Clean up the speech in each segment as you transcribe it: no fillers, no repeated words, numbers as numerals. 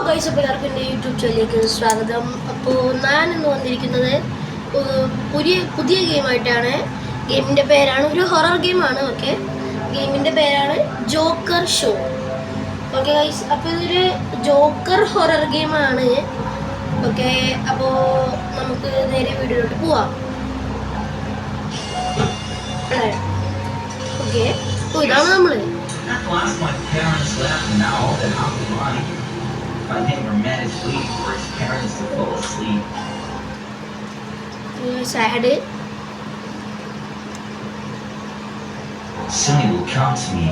Guys, അപ്പോൾ എല്ലാവർക്കും എൻ്റെ യൂട്യൂബ് ചാനലിലേക്ക് സ്വാഗതം. അപ്പോൾ ഞാൻ ഇന്ന് വന്നിരിക്കുന്നത് പുതിയ ഗെയിമായിട്ടാണ്. ഗെയിമിൻ്റെ പേരാണ്, ഒരു ഹൊറർ ഗെയിമാണ്. ഓക്കെ, ഗെയിമിൻ്റെ പേരാണ് ജോക്കർ ഷോ. ഓക്കെ ഗൈസ്, അപ്പോൾ ഇതൊരു ജോക്കർ ഹൊറർ ഗെയിമാണ്. ഓക്കെ, അപ്പോൾ നമുക്ക് നേരെ വീഡിയോയിലോട്ട് പോവാം. ഓക്കെ, അപ്പോൾ ഇതാണ് നമ്മൾ. My neighbor managed to leave for his parents to fall asleep. Sad. Soon he will come to me.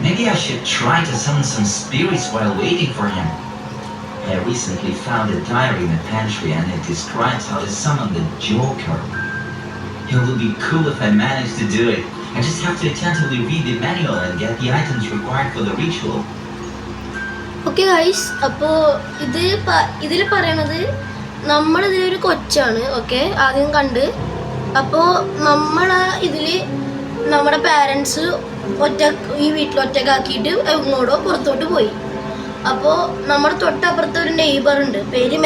Maybe I should try to summon some spirits while waiting for him. I recently found a diary in the pantry and it describes how to summon the Joker. It will be cool if I manage to do it. I just have to attentively read the manual and get the items required for the ritual. Okay guys, അപ്പോൾ ഇതിൽ പറയണത് നമ്മളിതിലൊരു കൊച്ചാണ്. Okay, ആദ്യം കണ്ട്. അപ്പോൾ ഇതിൽ നമ്മുടെ parents ഈ വീട്ടിൽ ഒറ്റക്കാക്കിയിട്ട് എങ്ങോട്ടോ പുറത്തോട്ട് പോയി. അപ്പോൾ നമ്മുടെ തൊട്ടപ്പുറത്ത് ഒരു നെയ്ബർ ഉണ്ട്, പേര്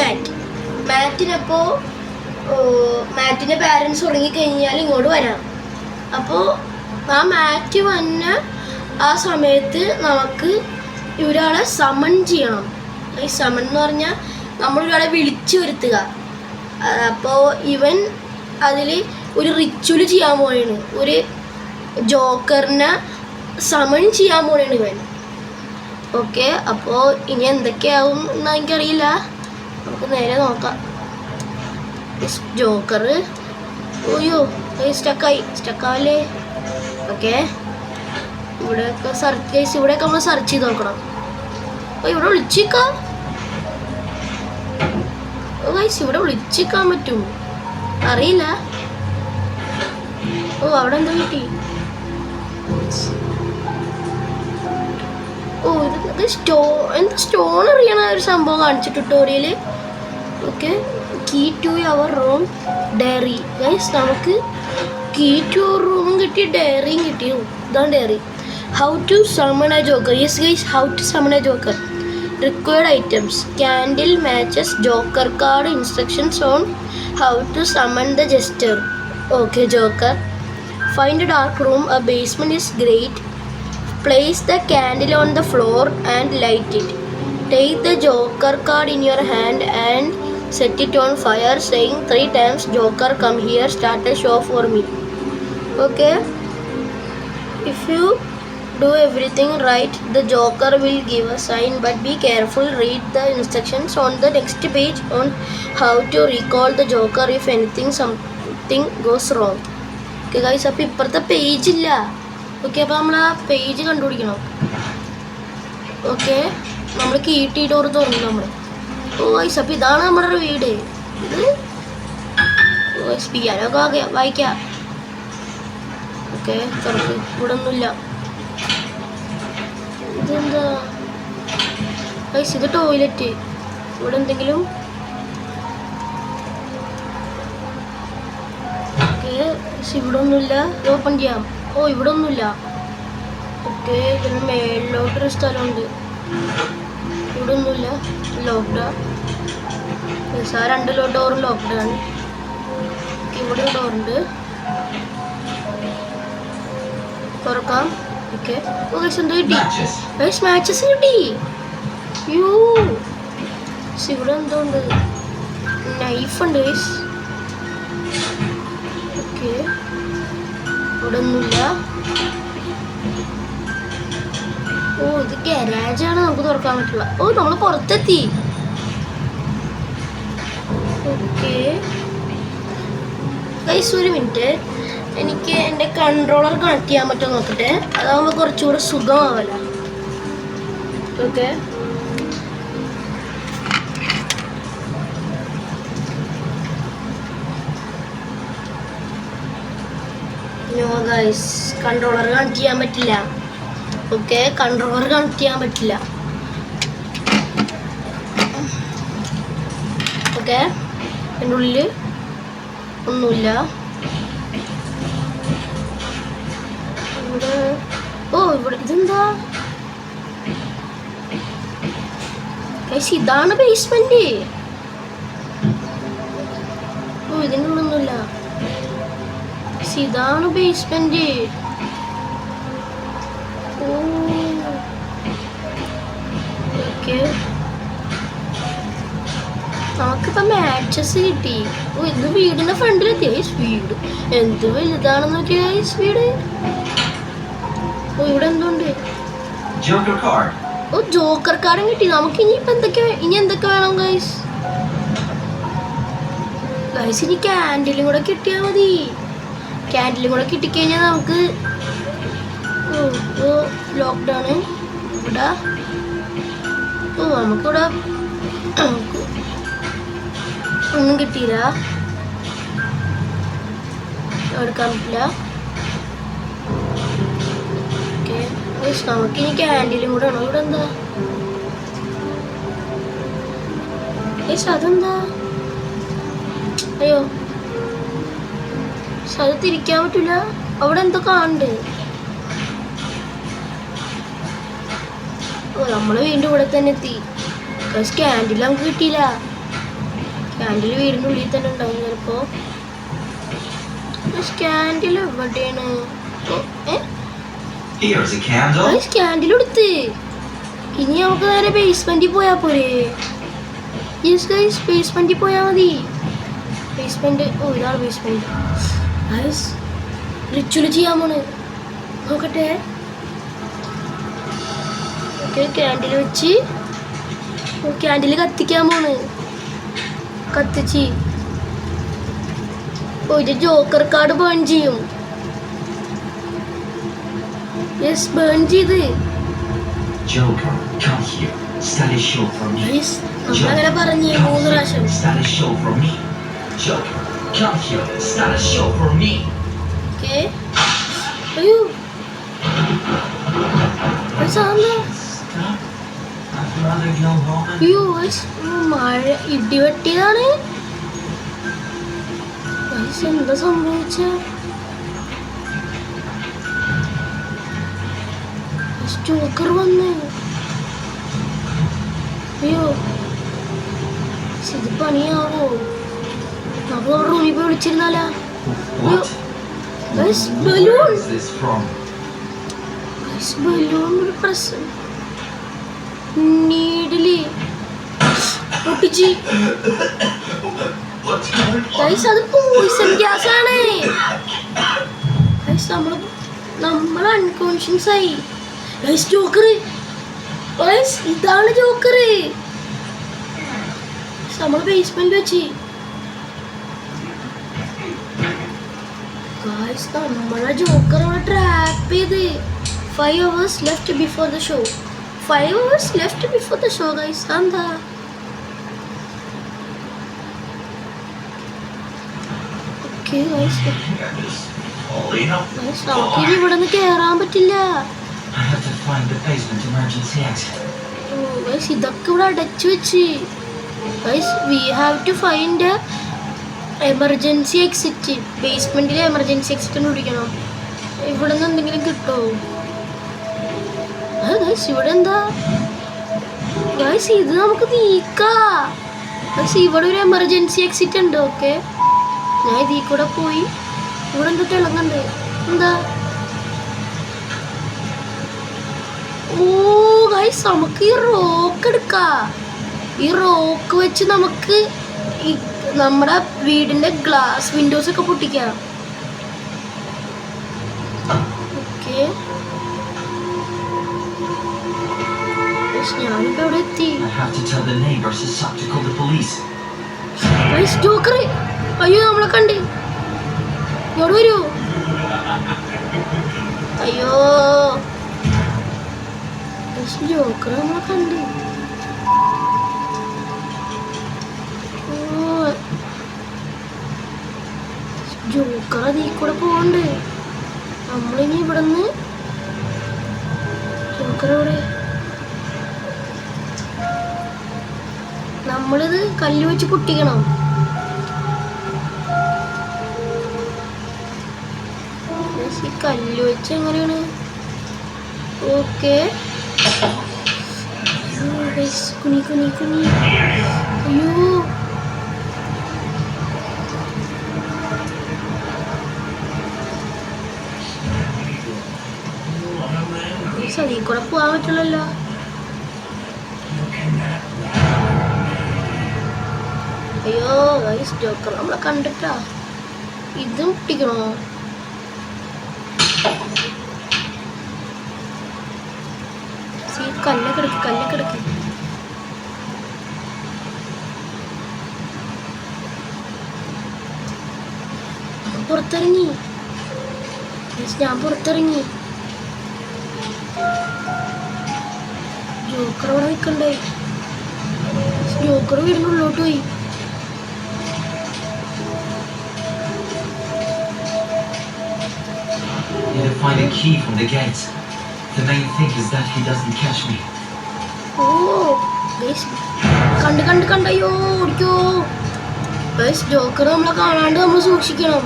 മാറ്റിൻ്റെ പാരൻസ് ഉറങ്ങിക്കഴിഞ്ഞാൽ ഇങ്ങോട്ട് വരാം. അപ്പോൾ ആ മാറ്റ് വന്ന ആ സമയത്ത് നമുക്ക് ഒരാളെ സമൺ ചെയ്യണം. ഈ സമൺ എന്ന് പറഞ്ഞാൽ നമ്മളൊരാളെ വിളിച്ചു വരുത്തുക. അപ്പോൾ ഇവൻ അതിൽ ഒരു റിച്വൽ ചെയ്യാൻ പോവുകയാണ്, ഒരു ജോക്കറിനെ സമൺ ചെയ്യാൻ പോവുകയാണ് ഇവൻ. ഓക്കെ, അപ്പോൾ ഇനി എന്തൊക്കെയാവും എന്ന് എനിക്കറിയില്ല, നമുക്ക് നേരെ നോക്കാം. ജോക്കർ ഓയ്യോ സ്റ്റക്കാവല്ലേ. ഓക്കെ, ഇവിടെയൊക്കെ ഇവിടെയൊക്കെ നമ്മൾ സെർച്ച് ചെയ്ത് നോക്കണം. അപ്പോൾ ഇവിടെ വിളിച്ചിരിക്കാം ഗൈസ്, ഇവിടെ വിളിച്ചിരിക്കാൻ പറ്റും അറിയില്ല. ഓ, അവിടെ എന്താ കിട്ടി? ഓ, ഇത് സ്റ്റോൺ അറിയണ ഒരു സംഭവം കാണിച്ചു tutorial. Okay, key to our room diary. Guys, നമുക്ക് കീ ടു അവർ റൂമും കിട്ടി, ഡയറിയും കിട്ടി. ഇതാണ് diary. How to summon a joker. Yes guys, how to summon a joker. Required items: candle, matches, joker card, instructions on how to summon the jester. Okay, joker. Find a dark room, a basement is great. Place the candle on the floor and light it. Take the joker card in your hand and set it on fire, saying 3 times, Joker come here, start a show for me. Okay, if you do everything right, the Joker will give a sign, but be careful. Read the instructions on the next page on how to recall the Joker if something goes wrong. Okay guys, അപ്പോൾ ഇപ്പുറത്തെ page ഇല്ല. Okay, അപ്പോൾ നമ്മൾ ആ page കണ്ടുപിടിക്കണം. Okay, നമ്മൾ കീട്ടി door തുറന്നു നമ്മൾ. ഓ ഗൈസ്, അപ്പോൾ ഇതാണ് നമ്മുടെ വീട്. ഇത് പിയാനൊക്കെ വായിക്കാം. ഓക്കെ, തുറക്ക്. ഇവിടെ ഒന്നുമില്ല. ഇതെന്താ ഗൈസ്? ഇത് ടോയ്ലറ്റ്. ഇവിടെ എന്തെങ്കിലും? ഓക്കെ, ഇവിടെ ഒന്നുമില്ല. ഇത് ഓപ്പൺ ചെയ്യാം. ഓ, ഇവിടെ ഒന്നുമില്ല. ഓക്കെ, ഇതിന് മേളിലോട്ടൊരു സ്ഥലമുണ്ട്. ഇവിടെ ഒന്നുമില്ല, ലോക്ക്ഡാ. ആ 2 ഡോറും ലോക്ക്ഡാണ്. ഇവിടെ ഒരു ഡോറുണ്ട്, തുറക്കാം. ഓക്കെ, എന്തോ കിട്ടി? മാച്ചസ് കിട്ടി. യോ, ഇവിടെ എന്തോ ഉണ്ട്, നൈഫ് ഉണ്ട്. ഓക്കെ, ഇവിടെ ഒന്നുമില്ല. ഓ, ഇത് ഗാരേജാണ്, നമുക്ക് തുറക്കാൻ പറ്റില്ല. ഓ, നമ്മൾ പുറത്തെത്തി. ഓക്കെ ഗൈസ്, ഒരു മിനിറ്റ്, എനിക്ക് എൻ്റെ കൺട്രോളർ കണക്ട് ചെയ്യാൻ പറ്റുമോ നോക്കട്ടെ. അതാകുമ്പോൾ കുറച്ചുകൂടെ സുഖമാവല്ല. Okay, no guys, controller connect ചെയ്യാൻ പറ്റില്ല. ഓക്കെ, കൺട്രോളർ കണക്ട് ചെയ്യാൻ പറ്റില്ല. ഓക്കെ, എൻ്റെ ഉള്ളിൽ ഒന്നുമില്ല. ഓ, ഇവിടെ ഇതെന്താ? ഗൈസ് ഇതാണ് ബേസ്മെന്റ്. ഓ ഇതിനുള്ളൊന്നുമില്ല. ഇതാണ് ബേസ്മെന്റ്. ഓക്കെ നമുക്കിപ്പോ മാച്ചസ് കിട്ടി. ഓ ഇത് വീടിന്റെ ഫ്രണ്ടിലെത്തി. വീട് എന്ത് വലുതാണെന്ന് നോക്കിയ വീട്. ഓ ഇവിടെ എന്തുണ്ട്? ഓ ജോക്കർ കാർഡും കിട്ടി. നമുക്ക് ഇനി എന്തൊക്കെ വേണം ഗൈസ്? ഗൈസ് ഇനി ക്യാൻഡിലും കൂടെ കിട്ടിയാൽ മതി. ക്യാൻഡിലും കൂടെ കിട്ടിക്കഴിഞ്ഞാൽ നമുക്ക് ലോക്ക്ഡൗണ് ഇവിടെ. ഓ നമുക്കിവിടെ ഒന്നും കിട്ടിയില്ല, എടുക്കാൻ പറ്റില്ല. ഓക്കെ നമുക്കിനി ക്യാൻഡിലും കൂടെ ആണോ? ഇവിടെ എന്താ അതെന്താ? അയ്യോ അത് തിരിക്കാൻ പറ്റില്ല. അവിടെ എന്തോ കാണുന്നുണ്ട്. ഓ നമ്മള് വീണ്ടും ഇവിടെ തന്നെ എത്തി. ക്യാൻഡിൽ നമുക്ക് കിട്ടിയില്ല. ക്യാൻഡിൽ വീടിൻ്റെ ഉള്ളിൽ തന്നെ ഉണ്ടാവും ചിലപ്പോ. ക്യാൻഡിൽ എവിടെയാണ്? ക്യാൻഡിൽ എടുത്ത് ഇനി നമുക്ക് നേരെ ബേസ്മെന്റിൽ പോയാ പോരെ? യെസ് ഗൈസ് ബേസ്മെന്റിൽ പോയാൽ മതി. ബേസ്മെന്റ്. ഓ ഇതാണ് ബേസ്മെന്റ്. ഗൈസ് റിച്വല് ചെയ്യാൻ പോണ്. നോക്കട്ടെ. ഓക്കെ ക്യാൻഡിൽ വെച്ച് ക്യാൻഡിൽ കത്തിക്കാൻ പോണ്. കത്തിച്ച് ഒരു ജോക്കർ കാർഡ് ബേൺ ചെയ്യും. യെസ് ബേൺ ചെയ്ത്. നമ്മളങ്ങനെ പറഞ്ഞേ 3 പ്രാവശ്യം. ഓക്കെ അയ്യോ അയ്യോ മഴ ഇടിവെട്ടിയതാണ്. എന്താ സംഭവിച്ച? ജോക്കർ വന്ന്. അയ്യോ ഇത് പണിയാവോ? നമുക്ക് റൂമിൽ പോയി വിളിച്ചിരുന്നാലാ? ബലൂൺ ബലൂൺ ഒരു പ്രശ്നം. നീഡില് പൊട്ടിച്ച്. അത് പോയിസൺ ഗ്യാസ് ആണ്. നമ്മൾ അൺകോൺഷ്യസ് ആയി. ജോക്കർ ഇതാണ് ജോക്കർ. നമ്മൾ ബേസ്മെന്റ് വെച്ച് നമ്മളെ ജോക്കർ അവിടെ ട്രാപ്പ് ചെയ്ത്. 5 hours left before the show. 5 hours left before the show guys. എന്താ ഓക്കെ ഗൈസ് നമുക്കിനി ഇവിടെ നിന്ന് കയറാൻ പറ്റില്ല. ഇതൊക്കെ ഇവിടെ അടച്ചു വെച്ച്. We have to find emergency exit. ബേസ്മെന്റിലെ എമർജൻസി എക്സിറ്റ് പിടിക്കണം. ഇവിടെ നിന്ന് എന്തെങ്കിലും കിട്ടുമോ? ഇവിടെ എന്താ ഗൈസ്? ഇത് നമുക്ക് നീക്കാം. ഇവിടെ ഒരു എമർജൻസി എക്സിറ്റ് ഉണ്ട്. ഓക്കെ ഞാൻ ഇതിൽ കൂടെ പോയി. ഇവിടെ എന്താ തിളങ്ങുന്നുണ്ട്? എന്താ? ഓ ഗൈസ് നമുക്ക് ഈ റോക്ക് എടുക്കാം. ഈ റോക്ക് വെച്ച് നമുക്ക് നമ്മുടെ വീടിന്റെ ഗ്ലാസ് വിൻഡോസ് ഒക്കെ പൊട്ടിക്കാം. ഓക്കെ ഞാനിപ്പോ എവിടെ എത്തി? ജോക്കർ അയ്യോ നമ്മളെ കണ്ട്. ഇങ്ങോട്ട് വരൂ. അയ്യോ ജോക്കർ നമ്മളെ കണ്ട്. ജോക്കർ അതീ കൂടെ പോകണ്ട്. നമ്മളിനി ഇവിടെ നിന്ന് ജോക്കർ ഇവിടെ. നമ്മളിത് കല്ല് വെച്ച് പൊട്ടിക്കണം. കല്ല് വെച്ച് എങ്ങനെയാണ്? Okay Guys, kuni. Ayo. Guys, അതിൽ കൂടെ പോവാൻ പറ്റുള്ളല്ലോ. അയ്യോ ഗൈസ്, ജോക്കർ നമ്മളെ കണ്ടിട്ടാ. ഇതും പൊട്ടിക്കണോ? കല്ല് കിടക്ക്. പുറത്തിറങ്ങി. ഞാൻ പുറത്തിറങ്ങി. ജോക്കർ അവിടെ നിൽക്കണ്ടേ. ജോക്കർ വീടിൻ്റെ ഉള്ളോട്ട് പോയി. Need to find a key from the gate. The main thing is that he doesn't catch me. Oh, guys, കണ്ട് അയ്യോ ഓടിക്കോ. ഗൈസ്, ജോക്കർ നമ്മളെ കാണാണ്ട് നമ്മൾ സൂക്ഷിക്കണം.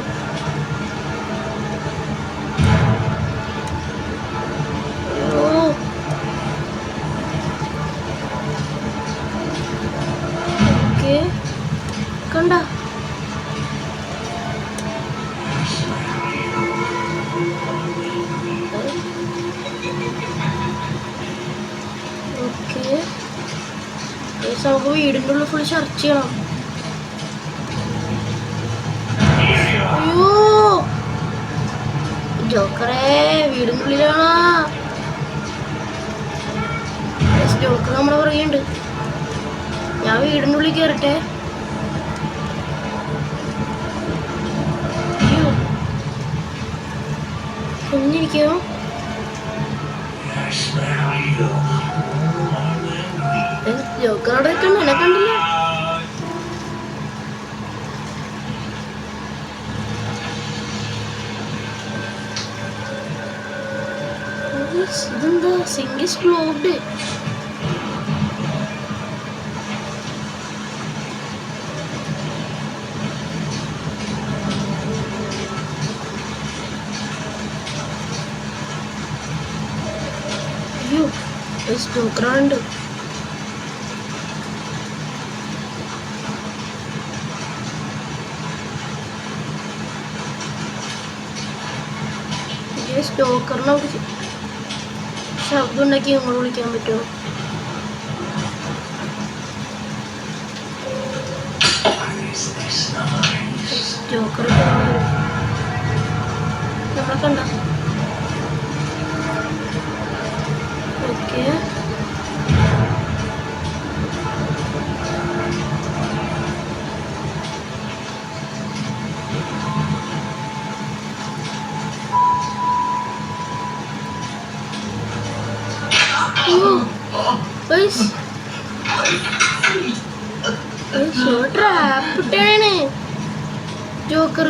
ഓക്കെ, കണ്ട നമുക്ക് വീടിൻ്റെ ഉള്ളിൽ ഫുൾ സെർച്ച് ചെയ്യണം. അയ്യോ ജോക്കറേ, വീടിൻ്റെ ഉള്ളിലാണോ? ജോക്കർ നമ്മളെ പറയുന്നുണ്ട്. ഞാൻ വീടിൻ്റെ ഉള്ളിൽ കയറട്ടെ. അയ്യോ കുഞ്ഞിരിക്കോ. ജോക്കർ അവിടെ കണ്ടു, എന്നെ കണ്ടില്ല. ഇതെന്താ? Sink is closed. അയ്യോ ജോക്കറുണ്ട്. ജോക്കറിനെ നമുക്ക് ശബ്ദം ഉണ്ടാക്കി നമ്മൾ വിളിക്കാൻ പറ്റുമോ? ജോക്കർ നമ്മളെ കണ്ട. ഓക്കെ, ട്രാപ്പിട്ടാണ് ജോക്കർ.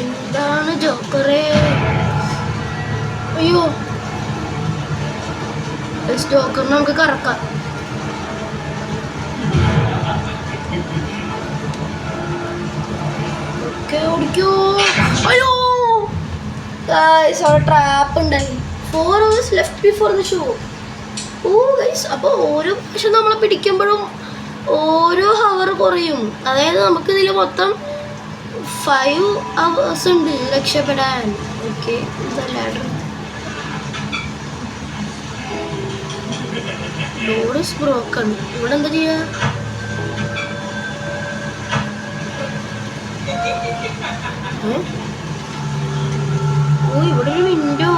എന്താണ് ജോക്കറേ? അയ്യോ ജോക്കറിനെ നമുക്ക് കറക്കാം. ഓക്കെ ഓടിക്കോ. അയ്യോ അവിടെ ട്രാപ്പ് ഉണ്ടായി. 4 hours left before the show. ഓ ഗൈസ്, അപ്പോൾ ഓരോ പ്രാവശ്യം നമ്മളെ പിടിക്കുമ്പോഴും ഓരോ ഹവർ കുറയും. അതായത് നമുക്കിതിൽ മൊത്തം 5 hours ഉണ്ട് രക്ഷപ്പെടാൻ. ഓക്കെ, ഇതല്ലാണ്ട് ഡോർ ഈസ് ബ്രോക്കൺ. ഇവിടെ എന്താ ചെയ്യാ? ഓ, ഇവിടെ ഒരു വിൻഡോ.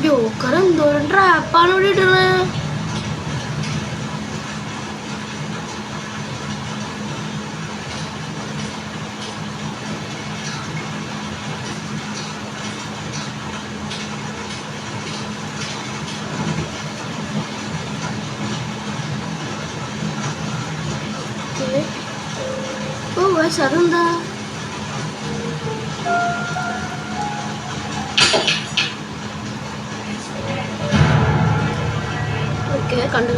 ജോക്കർ എന്തോരം ട്രാപ്പാണ് ഇവിടെ ഇടുന്നത്. ഗൈസ് അതെന്താ? ഓക്കെ കണ്ട്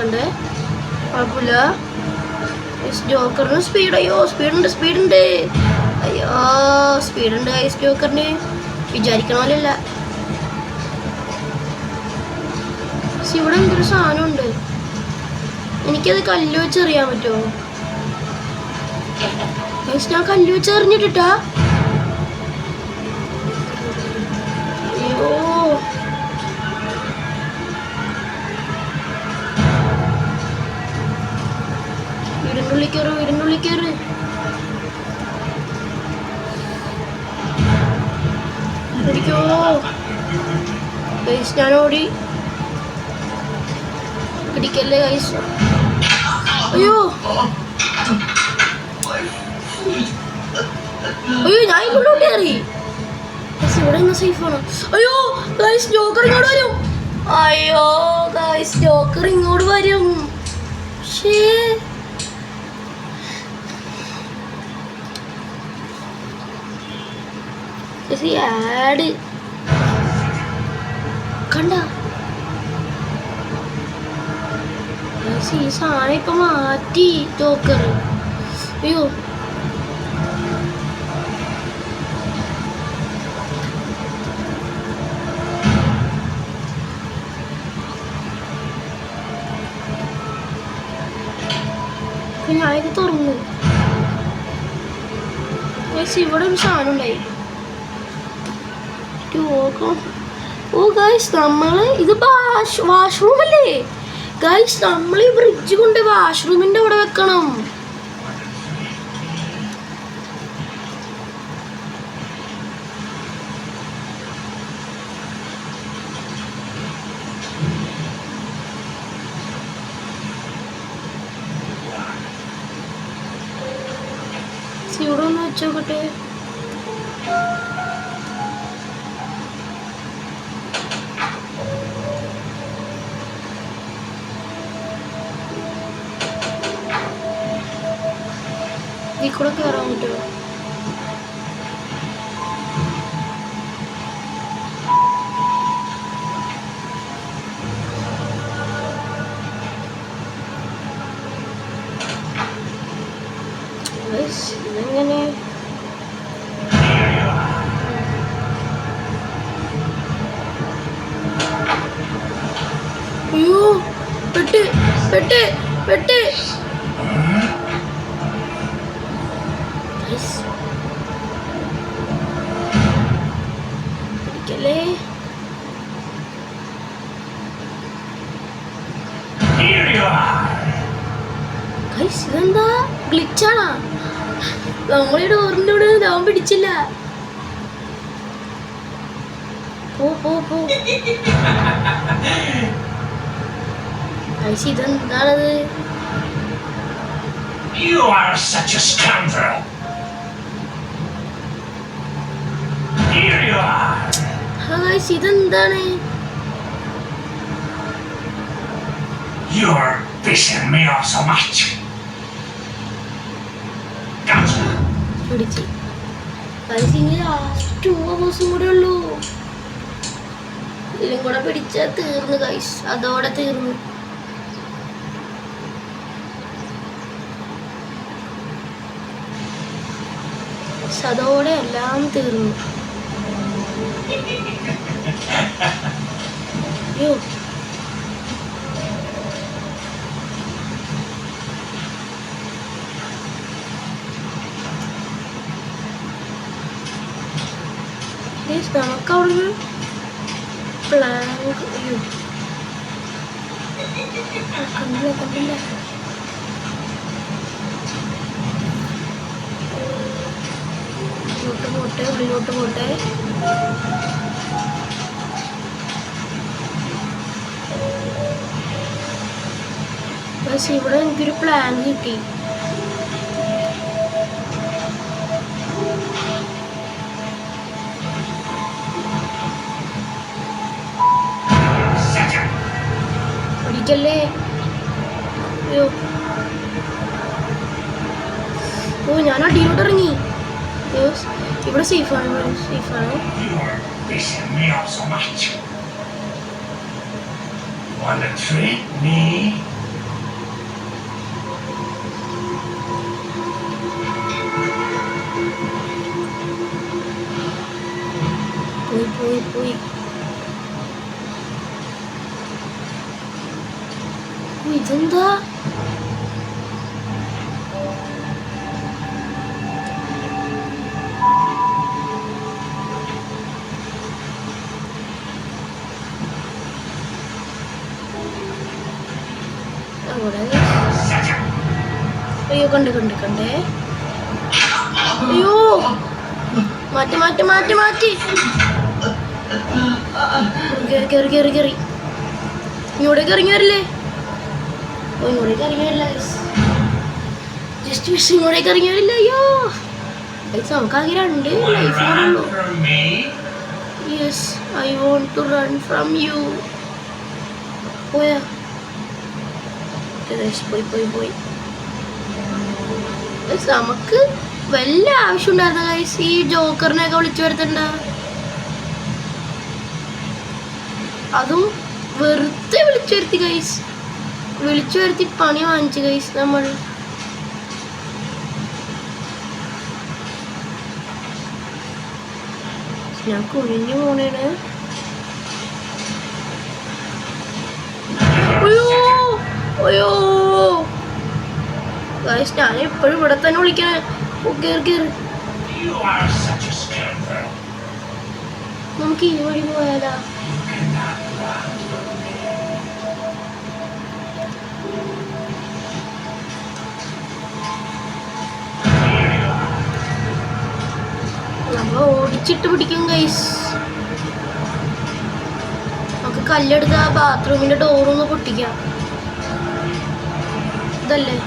കുഴപ്പമില്ല. ജോക്കറിന് സ്പീഡ്. അയ്യോ സ്പീഡുണ്ട്. അയ്യോ സ്പീഡുണ്ട് ഗൈസ് ജോക്കറിന്. വിചാരിക്കണ പോലെയല്ല. ഇവിടെ എന്തൊരു സാധനമുണ്ട്. എനിക്കത് കല്ല് വെച്ച് എറിയാൻ പറ്റുമോ? ഞാൻ കല്ല് വെച്ച് എറിഞ്ഞിട്ടാ. അയ്യോ വീടിനുള്ളിൽ കയറ്. പിടിക്കോ ഗൈസ്. ഞാൻ ഓടി. പിടിക്കല്ലേ ഗൈസ്. അയ്യോ ഞാൻ ഇങ്ങോട്ട് കയറി. ഇവിടെ നിന്ന് സേഫാണ്. അയ്യോ ഗൈസ് ജോക്കർ ഇങ്ങോട്ട് വരും. അയ്യോ ഗൈസ് ജോക്കർ ഇങ്ങോട്ട് വരും. ആഡ് കണ്ട ഈ സാധനം ഇപ്പൊ മാറ്റി ജോക്കർ. അയ്യോ ഞാനിത് തുറന്നു. ഇവിടെ ഒരു സാധനം ഉണ്ടായി. ഓ ഗൈസ് നമ്മള് ഇത് വാഷ്റൂം അല്ലേ ഗൈസ്? നമ്മൾ ഈ ബ്രിഡ്ജ് കൊണ്ട് വാഷ്റൂമിന്റെ അവിടെ വെക്കണം. ഇവിടെ ഒന്ന് വെച്ചോക്കട്ടെ. ഈ കൂടെ കയറാൻ പറ്റുമോ? ഇതെങ്ങനെ? അയ്യോ പെട്ട്. പിടിക്കല്ലേ. ഇതെന്താ ഗ്ലിച്ചാണാ? നമ്മളീ ഡോറിൻ്റെ ഇവിടെ ഞാൻ പിടിച്ചില്ല. പോ ഇതെന്താണത്? ഇതെന്താണ്? You're pissing me off so much. പിടിച്ച് ലാസ്റ്റ് 2 hours കൂടെ ഉള്ളൂ. ഇതിലും കൂടെ പിടിച്ചാൽ തീർന്നു ഗൈസ്. അതോടെ തീർന്നു. അതോടെ എല്ലാം തീർന്നു. അയ്യോ നമുക്ക് അവിടുന്ന് പ്ലാങ്ക്. അയ്യോ കണ്ടില്ല. ഉള്ളിലോട്ട് പോട്ടെ. പക്ഷെ ഇവിടെ എനിക്കൊരു പ്ലാൻ കിട്ടി. പിടിക്കല്ലേ. അയ്യോ ഞാൻ അടിയിലോട്ട് ഇറങ്ങി. ഇവിടെ സേഫാണ്. You're pissing me off so much. Wanna trick me? പോയി. ഇതെന്താ? അയ്യോ കണ്ടേ. അയ്യോ മാറ്റി. കേറി ഇങ്ങോട്ടേക്ക് ഇറങ്ങി വരില്ലേ? ഇങ്ങോട്ടേക്ക് ഇറങ്ങി വരില്ല. ജസ്റ്റ് മിസ് ഇങ്ങോട്ടേക്ക് ഇറങ്ങി വരില്ല. അയ്യോ നമുക്കാകെ 2 ലൈഫ് ഉള്ളൂ. Yes I want to run from you. പോയാ പോയി. നമുക്ക് വല്ല ആവശ്യം ഉണ്ടായിരുന്ന ഗൈസ് ഈ ജോക്കറിനെയൊക്കെ വിളിച്ചു വരുത്തണ്ട. അതും വെറുതെ വിളിച്ചു വരുത്തി ഗൈസ്. വിളിച്ചു വരുത്തി പണി വാങ്ങിച്ചു ഗൈസ് നമ്മൾ. ഞാൻ കുഴിഞ്ഞു പോണേണ്. അയ്യോ ഗൈസ് ഞാൻ എപ്പോഴും ഇവിടെ തന്നെ വിളിക്കണേ. കേറി You are such a scoundrel. നമുക്ക് ഈ വഴി പോയാലാ? You cannot run from me. Here you are. നമ്മൾ ഓടിച്ചിട്ട് പിടിക്കും ഗൈസ്. നമുക്ക് കല്ലെടുത്ത് ആ ബാത്റൂമിന്റെ ഡോറൊന്ന് പൊട്ടിക്കാം. ഇതല്ലേ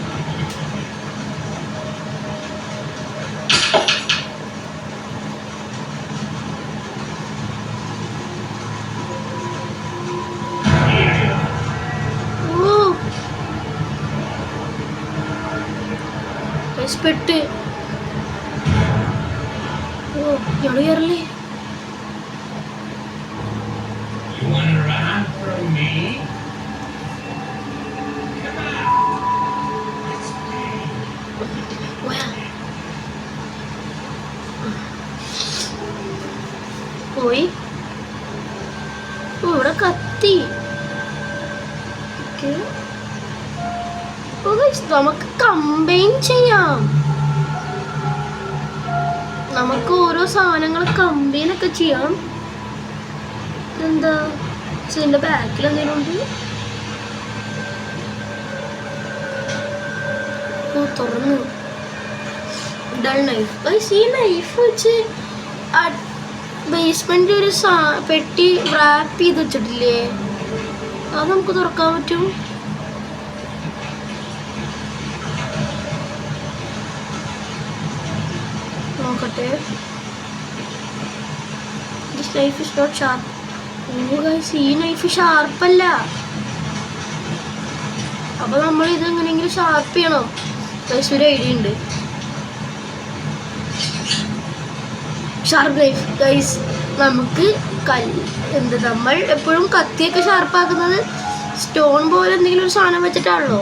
പെട്ട്. ഇയാള് കയറല്ലേ? You wanna run from me? Come on. Let's play. പോയി. ഇവിടെ കത്തി. നമുക്ക് കമ്പൈൻ ചെയ്യാം. നമുക്ക് ഓരോ സാധനങ്ങൾ കമ്പൈൻ ഒക്കെ ചെയ്യാം. എന്താ ഇതിന്റെ ബാക്കിൽ എന്തെങ്കിലും ഉണ്ട്? തുറന്നു. Dull knife. ഈ നൈഫ് വെച്ച് ബേസ്മെന്റ് ഒരു പെട്ടി റാപ്പ് ചെയ്ത് വെച്ചിട്ടില്ലേ? അത് നമുക്ക് തുറക്കാൻ പറ്റും. നോക്കട്ടെ. This knife is not sharp. Oh guys, ഈ നൈഫ് ഷാർപ്പല്ല. അപ്പൊ നമ്മൾ ഇത് എങ്ങനെയെങ്കിലും ഷാർപ്പ് ചെയ്യണം. ഗൈസ് ഒരു ഐഡിയ ഉണ്ട്. Sharp knife guys. നമുക്ക് നമ്മൾ എപ്പോഴും കത്തിയൊക്കെ ഷാർപ്പാക്കുന്നത് സ്റ്റോൺ പോലെ എന്തെങ്കിലും ഒരു സാധനം വെച്ചിട്ടാണല്ലോ.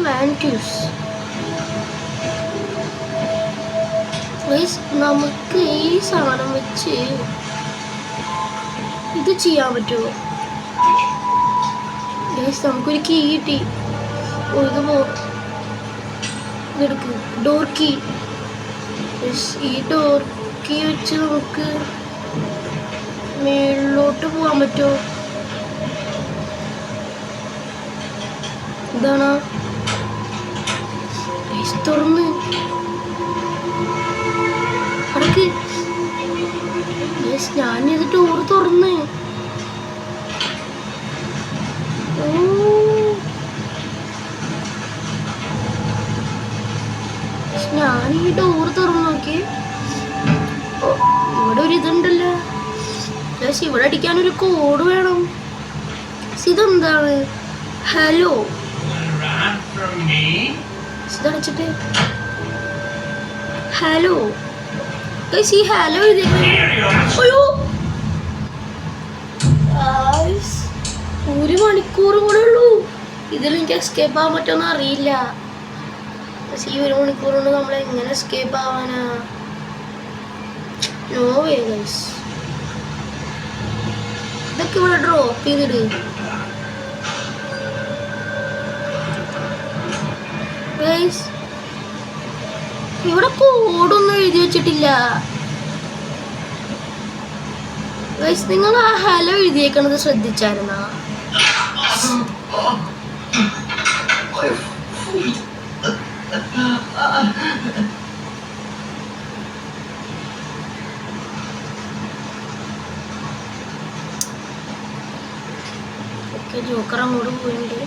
വാൻക്യൂസ്. നമുക്ക് ഈ സാധനം വെച്ച് ഇത് ചെയ്യാൻ പറ്റുമോ? നമുക്കൊരു കീ കിട്ടി. ഇതെടുക്കും. Door key. ഈ ഡോർ കീ വെച്ച് നമുക്ക് മേളിലോട്ട് പോകാൻ പറ്റുമോ? ഇതാണ് തുറന്ന് അടക്ക്. ഞാനിത് ഡോർ തുറന്ന്. ഞാൻ ഈ ഡോർ തുറന്നു നോക്കി. ഇവിടെ ഒരു ഇതുണ്ടല്ലോ. ഇവിടെ അടിക്കാനൊരു കോഡ് വേണം. ഇതെന്താണ്? ഹലോ. ഇതടച്ചിട്ട് ഹലോ ഗൈസ്, ഈ ഹലോ എഴുതിയേക്കുന്നത് Here you are. അയ്യോ ഗൈസ്, 1 മണിക്കൂർ കൂടെ ഉള്ളൂ. ഇതിൽ എനിക്ക് എസ്കേപ്പ് ആവാൻ പറ്റുമെന്ന് അറിയില്ല. പക്ഷേ ഈ 1 മണിക്കൂർ കൊണ്ട് നമ്മൾ എങ്ങനെ എസ്കേപ്പ് ആവാനാ? No way guys. ഇതൊക്കെ ഇവിടെ ഡ്രോപ്പ് ചെയ്തിട് ഗൈസ്. ഇവിടെ കോഡൊന്നും എഴുതി വെച്ചിട്ടില്ല ഗൈസ്. നിങ്ങൾ ആ ഹലോ എഴുതിയേക്കണത് ശ്രദ്ധിച്ചായിരുന്നാ? ഓക്കെ, ജോക്കർ അങ്ങോട്ട് പോയിട്ടുണ്ട്.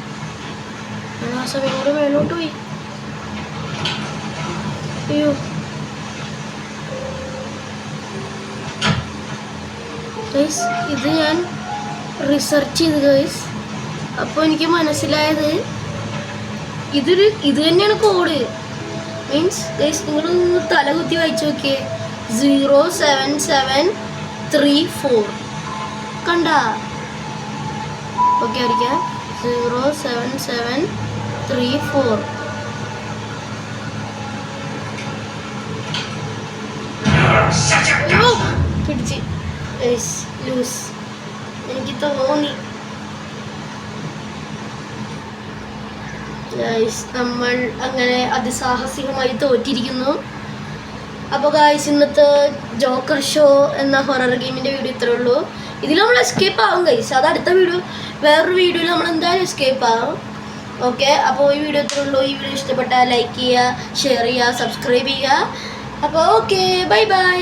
ഞാൻ ആ സമയം കൂടെ മേലോട്ട് പോയി. അയ്യോ ഗൈസ്, ഇത് ഞാൻ റിസർച്ച് ചെയ്തു ഗൈസ്. അപ്പോൾ എനിക്ക് മനസ്സിലായത് ഇത് തന്നെയാണ് കോഡ്. മീൻസ് ഗൈസ്, നിങ്ങളൊന്ന് തലകുത്തി വായിച്ചു നോക്കിയേ. 07734 കണ്ട? ഓക്കെ ആയിരിക്കാം. 07734. You're such a അയ്യോ പിടിച്ച് ലൂസ്. എനിക്ക് തോന്നി ഗൈസ്, നമ്മൾ അങ്ങനെ അതിസാഹസികമായി തോറ്റിരിക്കുന്നു. അപ്പോൾ ഗൈസ്, ഇന്നത്തെ ജോക്കർ ഷോ എന്ന ഹൊറർ ഗെയിമിൻ്റെ വീഡിയോ ഇത്രേ ഉള്ളൂ. ഇതിൽ നമ്മൾ എസ്കേപ്പ് ആവും ഗൈസ്. അത് അടുത്ത വേറൊരു വീഡിയോയിൽ നമ്മൾ എന്തായാലും എസ്കേപ്പ് ആവും. ഓക്കെ, അപ്പോൾ ഈ വീഡിയോ ഇത്രേ ഉള്ളൂ. ഈ വീഡിയോ ഇഷ്ടപ്പെട്ടാൽ ലൈക്ക് ചെയ്യുക, ഷെയർ ചെയ്യുക, സബ്സ്ക്രൈബ് ചെയ്യുക. അപ്പോൾ ഓക്കെ, ബൈ ബൈ.